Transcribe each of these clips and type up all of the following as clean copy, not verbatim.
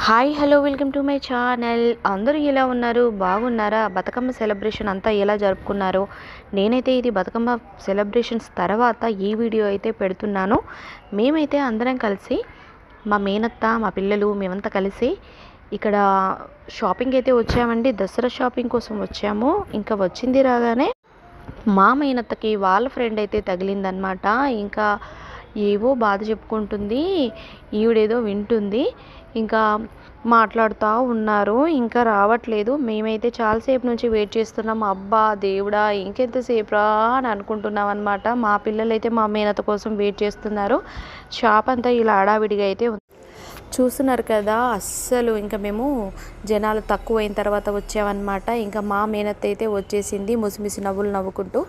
Hi hello welcome to my channel. అందరూ ఎలా ఉన్నారు? బాగున్నారా? బతుకమ్మ సెలబ్రేషన్ అంతా ఎలా జరుపుకున్నారు? నేనైతే ఇది బతుకమ్మ సెలబ్రేషన్స్ తర్వాత ఈ వీడియో అయితే పెడుతున్నాను. మేమైతే అందరం కలిసి మా మేనత్త, మా పిల్లలు మేమంతా కలిసి ఇక్కడ షాపింగ్ అయితే వచ్చామండి. దసరా షాపింగ్ కోసం వచ్చాము. ఇంకా వచ్చింది రాగానే మా మేనత్తకి వాళ్ళ ఫ్రెండ్ అయితే తగిలిందనమాట. ఇంకా ఏవో బాధ చెప్పుకుంటుంది, ఈవిడేదో వింటుంది. ఇంకా మాట్లాడుతూ ఉన్నారు, ఇంకా రావట్లేదు. మేమైతే చాలాసేపు నుంచి వెయిట్ చేస్తున్నాం. అబ్బా దేవుడా ఇంకెంతసేపు రా అని అనుకుంటున్నాం అనమాట. మా పిల్లలైతే మా మేనత్త కోసం వెయిట్ చేస్తున్నారు. షాప్ అంతా ఇలా హడావిడిగా అయితే చూస్తున్నారు కదా. అస్సలు ఇంకా మేము జనాలు తక్కువైన తర్వాత వచ్చామన్నమాట. ఇంకా మా మేనత్త అయితే వచ్చేసింది ముసిముసి నవ్వులు నవ్వుకుంటూ.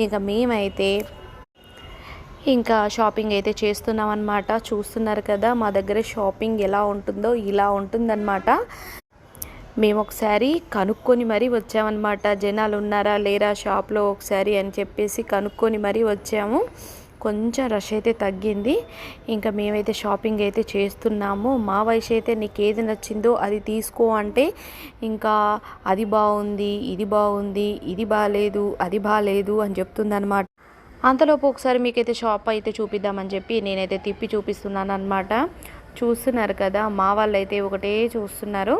ఇంకా మేమైతే ఇంకా షాపింగ్ అయితే చేస్తున్నాం అన్నమాట. చూస్తున్నారు కదా మా దగ్గర షాపింగ్ ఎలా ఉంటుందో ఇలా ఉంటుందన్నమాట. మేము ఒకసారి కనుక్కొని మరీ వచ్చామన్నమాట. జనాలు ఉన్నారా లేరా షాప్లో ఒకసారి అని చెప్పేసి కనుక్కొని మరీ వచ్చాము. కొంచెం రష్ అయితే తగ్గింది. ఇంకా మేమైతే షాపింగ్ అయితే చేస్తున్నాము. మా వయసు అయితే నీకు ఏది నచ్చిందో అది తీసుకో అంటే ఇంకా అది బాగుంది, ఇది బాగుంది, ఇది బాగాలేదు, అది బాగాలేదు అని చెప్తుందన్నమాట. అంతలోపు ఒకసారి మీకైతే షాప్ అయితే చూపిద్దామని చెప్పి నేనైతే తిప్పి చూపిస్తున్నాను అనమాట. చూస్తున్నారు కదా మా వాళ్ళు అయితే ఒకటే చూస్తున్నారు.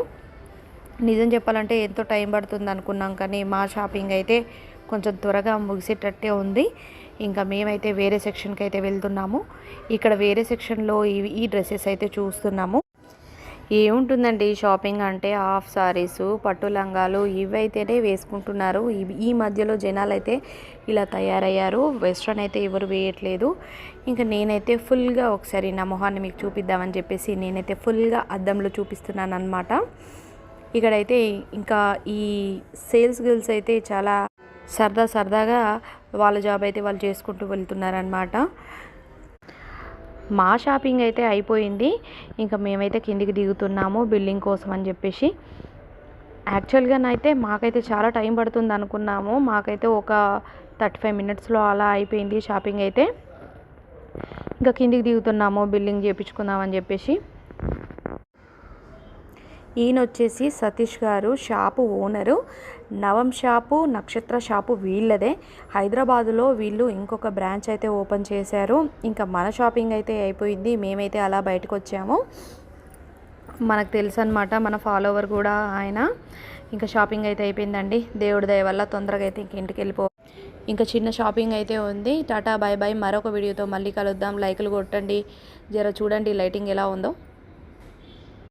నిజం చెప్పాలంటే ఎంతో టైం పడుతుంది అనుకున్నాం, కానీ మా షాపింగ్ అయితే కొంచెం త్వరగా ముగిసేటట్టే ఉంది. ఇంకా మేమైతే వేరే సెక్షన్కి అయితే వెళ్తున్నాము. ఇక్కడ వేరే సెక్షన్లో ఈ డ్రెస్సెస్ అయితే చూస్తున్నాము. ఏముంటుందండి షాపింగ్ అంటే హాఫ్ సారీసు, పట్టు లంగాలు ఇవైతేనే వేసుకుంటున్నారు. ఈ మధ్యలో జనాలు అయితే ఇలా తయారయ్యారు. వెస్ట్రన్ అయితే ఎవరు వేయట్లేదు. ఇంకా నేనైతే ఫుల్గా ఒకసారి నా మొహాన్ని మీకు చూపిద్దామని చెప్పేసి నేనైతే ఫుల్గా అద్దంలో చూపిస్తున్నాను అనమాట. ఇక్కడైతే ఇంకా ఈ సేల్స్ గర్ల్స్ అయితే చాలా సరదాగా వాళ్ళ జాబ్ అయితే వాళ్ళు చేసుకుంటూ వెళ్తున్నారనమాట. మా షాపింగ్ అయితే అయిపోయింది. ఇంకా మేమైతే కిందికి దిగుతున్నాము బిల్డింగ్ కోసం అని చెప్పేసి. యాక్చువల్గా అయితే మాకైతే చాలా టైం పడుతుంది అనుకున్నాము. మాకైతే ఒక 35 మినిట్స్లో అలా అయిపోయింది షాపింగ్ అయితే. ఇంకా కిందికి దిగుతున్నాము బిల్డింగ్ చేయించుకుందామని చెప్పేసి. ఈయన వచ్చేసి సతీష్ గారు, షాపు ఓనరు. నవం షాపు, నక్షత్ర షాపు వీళ్ళదే. హైదరాబాదులో వీళ్ళు ఇంకొక బ్రాంచ్ అయితే ఓపెన్ చేశారు. ఇంకా మన షాపింగ్ అయితే అయిపోయింది. మేమైతే అలా బయటకు వచ్చాము. మనకు తెలుసు అనమాట, మన ఫాలోవర్ కూడా ఆయన. ఇంకా షాపింగ్ అయితే అయిపోయిందండి. దేవుడి దయ వల్ల తొందరగా అయితే ఇంటికి వెళ్ళిపో. ఇంకా చిన్న షాపింగ్ అయితే ఉంది. Tata bye bye. మరొక వీడియోతో మళ్ళీ కలుద్దాం. లైకులు కొట్టండి, జర చూడండి లైటింగ్ ఎలా ఉందో.